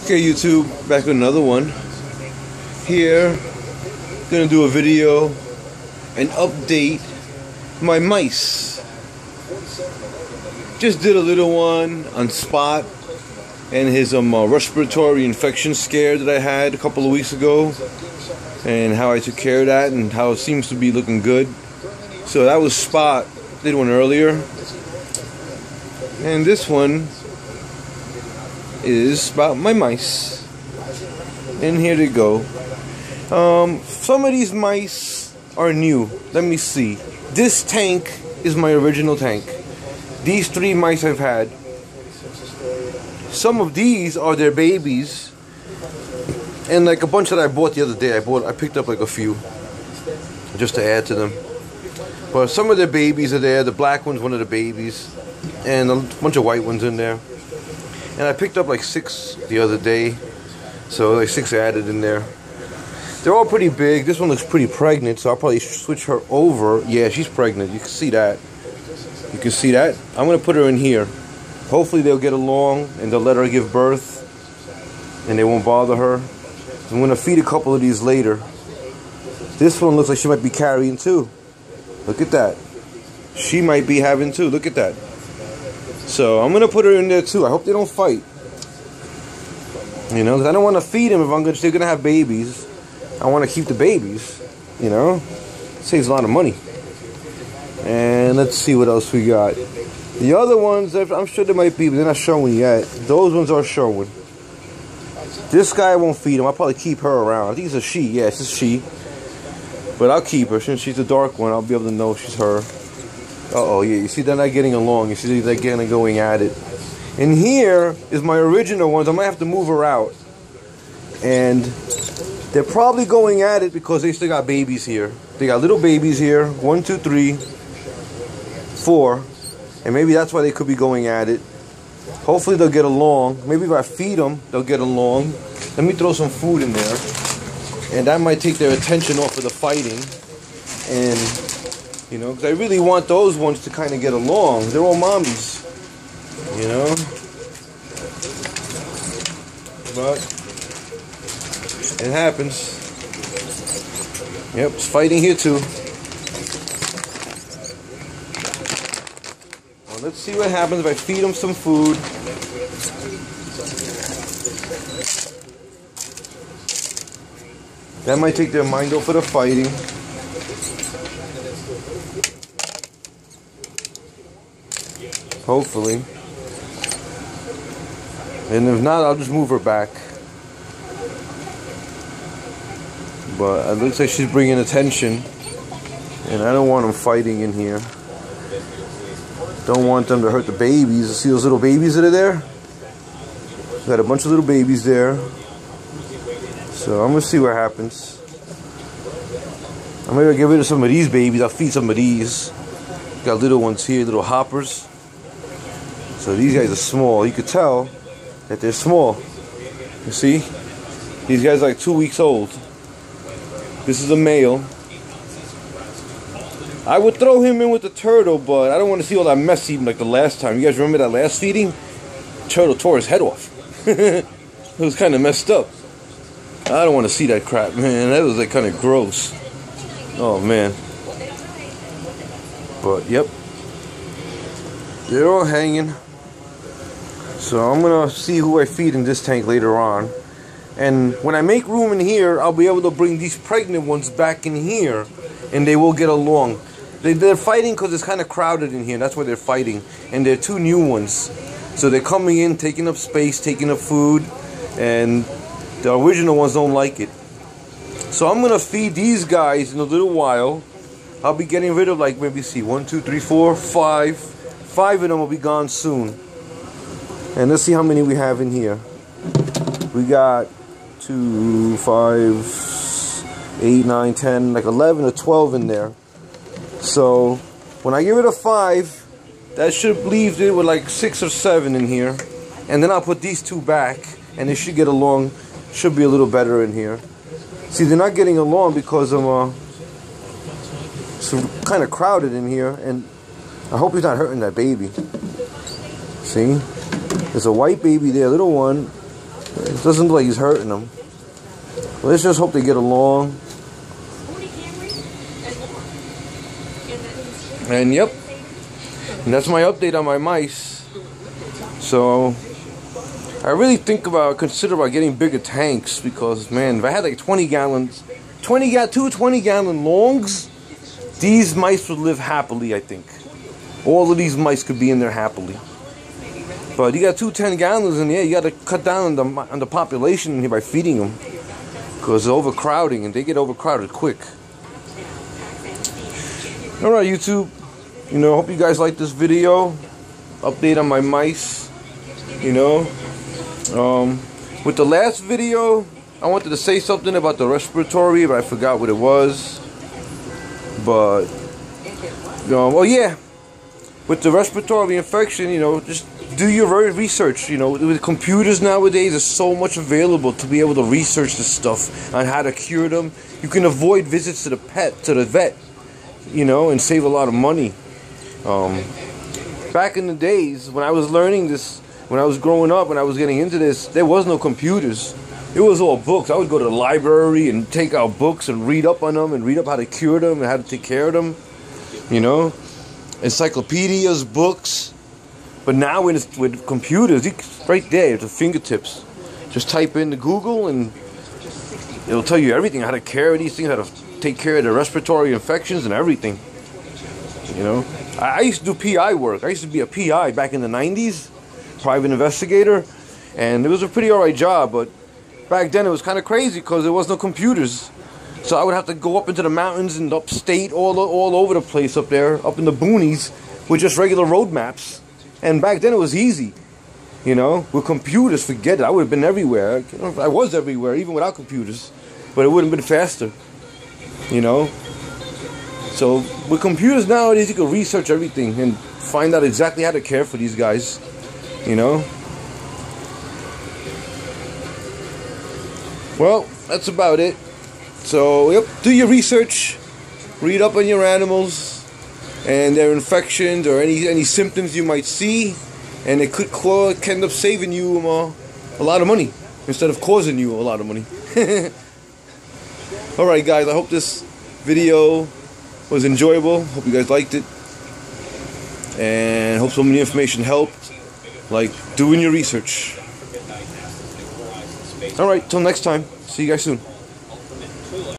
Okay, YouTube, back with another one. Here, gonna do a video and update my mice. Just did a little one on Spot and his respiratory infection scare that I had a couple of weeks ago, and how I took care of that and how it seems to be looking good. So that was Spot. Did one earlier, and this one is about my mice. And here they go. Some of these mice are new. Let me see. This tank is my original tank. These 3 mice I've had. Some of these are their babies, and like a bunch that I bought the other day. I picked up like a few just to add to them. But some of their babies are there. The black one's one of the babies, and a bunch of white ones in there. And I picked up like 6 the other day, so like 6 added in there. They're all pretty big. This one looks pretty pregnant, so I'll probably switch her over. Yeah, she's pregnant. You can see that. You can see that. I'm gonna put her in here. Hopefully they'll get along and they'll let her give birth, and they won't bother her. I'm gonna feed a couple of these later. This one looks like she might be carrying too. Look at that. She might be having too. Look at that. So I'm gonna put her in there too. I hope they don't fight. You know, because I don't want to feed them if they're gonna have babies. I want to keep the babies. You know, it saves a lot of money. And let's see what else we got. The other ones, I'm sure they might be, but they're not showing yet. Those ones are showing. This guy won't feed him. I'll probably keep her around. I think it's a she. Yeah, it's a she. But I'll keep her. Since she's a dark one, I'll be able to know she's her. Uh-oh, yeah, you see they're not getting along. You see they're getting going at it. And here is my original ones. I might have to move her out. And they're probably going at it because they still got babies here. They got little babies here. 1, 2, 3, 4. And maybe that's why they could be going at it. Hopefully they'll get along. Maybe if I feed them, they'll get along. Let me throw some food in there. And that might take their attention off of the fighting. And, you know, because I really want those ones to kind of get along. They're all mommies, you know. But it happens. Yep, it's fighting here too. Well, let's see what happens if I feed them some food. That might take their mind off of the fighting. Hopefully. And if not, I'll just move her back. But it looks like she's bringing attention. And I don't want them fighting in here. Don't want them to hurt the babies. See those little babies that are there? Got a bunch of little babies there. So I'm going to see what happens. I'm going to get rid of some of these babies. I'll feed some of these. Got little ones here, little hoppers. So these guys are small. You could tell that they're small. You see? These guys are like 2 weeks old. This is a male. I would throw him in with the turtle, but I don't want to see all that mess even like the last time. You guys remember that last feeding? Turtle tore his head off. It was kind of messed up. I don't want to see that crap, man. That was like kind of gross. Oh, man. But, yep. They're all hanging. So I'm going to see who I feed in this tank later on. And when I make room in here, I'll be able to bring these pregnant ones back in here. And they will get along. They're fighting because it's kind of crowded in here. That's why they're fighting. And they're 2 new ones. So they're coming in, taking up space, taking up food. And the original ones don't like it. So I'm going to feed these guys in a little while. I'll be getting rid of like, maybe see, 1, 2, 3, 4, 5. 5 of them will be gone soon. And let's see how many we have in here. We got 2, 5, 8, 9, 10, like 11 or 12 in there. So when I get rid of 5, that should leave it with like 6 or 7 in here. And then I'll put these 2 back, and they should get along. Should be a little better in here. See, they're not getting along because I'm it's kind of crowded in here, and I hope he's not hurting that baby. See? There's a white baby there, little one, It doesn't look like he's hurting them. Let's just hope they get along. And yep, and that's my update on my mice. So I really consider about getting bigger tanks, because man, if I had like 20 gallons, 20-gallon longs, these mice would live happily. I think all of these mice could be in there happily. But you got 2 10-gallons in there, you got to cut down on the population in here by feeding them, because they're overcrowding, and they get overcrowded quick. Alright, YouTube, hope you guys like this video. Update on my mice. With the last video, I wanted to say something about the respiratory, but I forgot what it was. But, well, yeah, with the respiratory infection, just do your research. With computers nowadays, there's so much available to be able to research this stuff on how to cure them. You can avoid visits to the vet, and save a lot of money. Back in the days when I was learning this, when I was growing up, when I was getting into this, there was no computers. It was all books. I would go to the library and take out books and read up on them and read up how to cure them and how to take care of them. Encyclopedias, books. But now with computers, right there at the fingertips. Just type into Google and it'll tell you everything, how to care of these things, how to take care of the respiratory infections and everything. I used to do PI work. I used to be a PI back in the 90s, private investigator, and it was a pretty alright job, but back then it was kind of crazy because there was no computers. So I would have to go up into the mountains and upstate, all over the place up there, up in the boonies, with just regular road maps. And back then it was easy. With computers, forget it. I would have been everywhere. I was everywhere, even without computers. But it would have been faster. So with computers nowadays, you can research everything and find out exactly how to care for these guys. Well, that's about it. So, yep, do your research. Read up on your animals and their infections or any symptoms you might see. And it could end up saving you a lot of money instead of causing you a lot of money. Alright guys, I hope this video was enjoyable. Hope you guys liked it. And hope some of the information helped. Like doing your research. Alright, till next time. See you guys soon.